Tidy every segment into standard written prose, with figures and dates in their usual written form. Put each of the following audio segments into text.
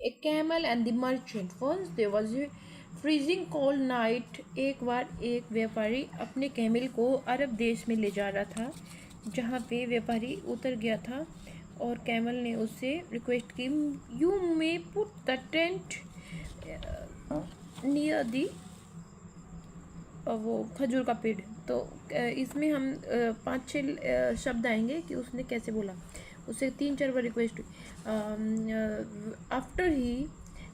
A camel and the merchant. Once there was a freezing cold night. एक बार एक व्यापारी अपने कैमल को अरब देश में ले जा रहा था, जहाँ पे व्यापारी उतर गया था और कैमल ने उससे रिक्वेस्ट की, you may put the tent near the, वो खजूर का पेड़। तो इसमें हम 5-6 शब्द आएंगे कि उसने कैसे बोला। उससे 3-4 बार रिक्वेस्ट हुई। After he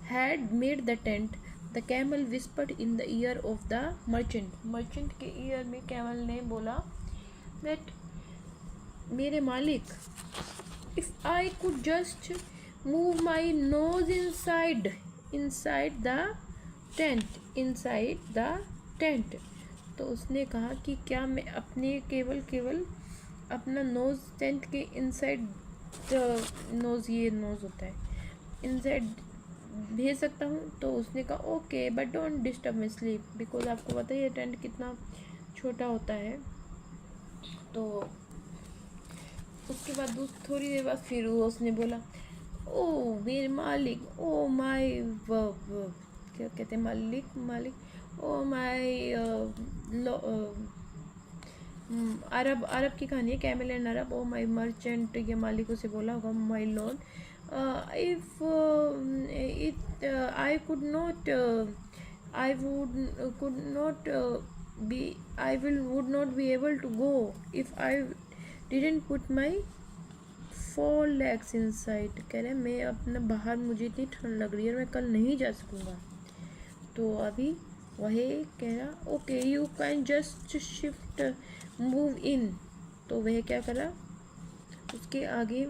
had made the tent the camel whispered in the year of the merchant. Merchant के ईयर में कैमल ने बोला दैट मेरे मालिक, if I could just move my nose inside the tent. तो उसने कहा कि क्या मैं अपने केवल अपना नोज टेंट के इनसाइड, नोज ये नोज होता है, इनसाइड भेज सकता हूँ। तो उसने कहा okay but don't disturb my sleep, because आपको पता है ये टेंट कितना छोटा होता है। तो उसके बाद थोड़ी देर बाद फिर उसने बोला, ओ मेरे मालिक, ओ माय क्या कहते हैं, मालिक, ओ माय अरब की कहानी है, camel and Arab. Oh my merchant, ये मालिकों से बोला होगा, my lord, if it I could not I could not be I would not be able to go if I didn't put my 4 legs inside. कह रहे मैं अपना बाहर, मुझे इतनी ठंड लग रही है और मैं कल नहीं जा सकूँगा। तो अभी वही कह रहा okay you can just shift move in. तो वह क्या करा, उसके आगे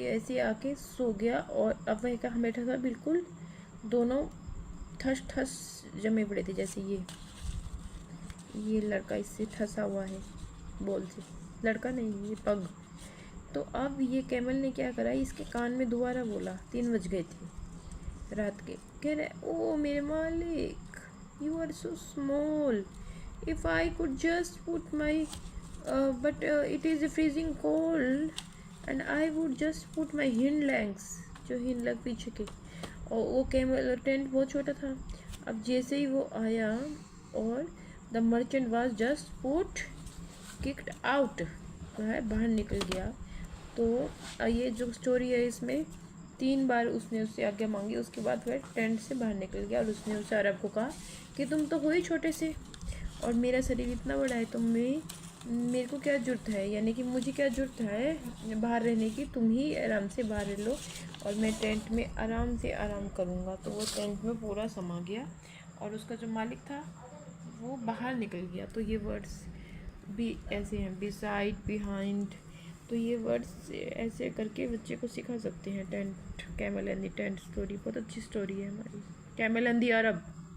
ऐसे आके सो गया और अब वह कहाँ बैठा था, बिल्कुल दोनों ठस ठस जमे पड़े थे, जैसे ये लड़का इससे ठसा हुआ है बॉल से, लड़का नहीं ये पग। तो अब ये कैमल ने क्या करा, इसके कान में दोबारा बोला, 3 बज गए थे रात के। कह रहे ओ मेरे मालिक, you are so small, if I could just put my but it is freezing cold and I would just put my hind legs, जो हिंड लेग पीछे के। और वो कैमल टेंट बहुत छोटा था। अब जैसे ही वो आया और the merchant was just put kicked out, बाहर निकल गया। तो ये जो स्टोरी है इसमें 3 बार उसने उससे आज्ञा मांगी, उसके बाद वह टेंट से बाहर निकल गया और उसने उस अरब को कहा कि तुम तो हो ही छोटे से और मेरा शरीर इतना बड़ा है, तो मेरे को क्या ज़रूरत है, यानी कि मुझे क्या ज़रूरत है बाहर रहने की, तुम ही आराम से बाहर रह लो और मैं टेंट में आराम से आराम करूँगा। तो वो टेंट में पूरा समा गया और उसका जो मालिक था वो बाहर निकल गया। तो ये वर्ड्स भी ऐसे हैं, बिसाइड, बिहाइंड। तो ये वर्ड्स ऐसे करके बच्चे को सिखा सकते हैं। Tent, camel and the tent story बहुत अच्छी स्टोरी है हमारी, कैमल एंड द अरब।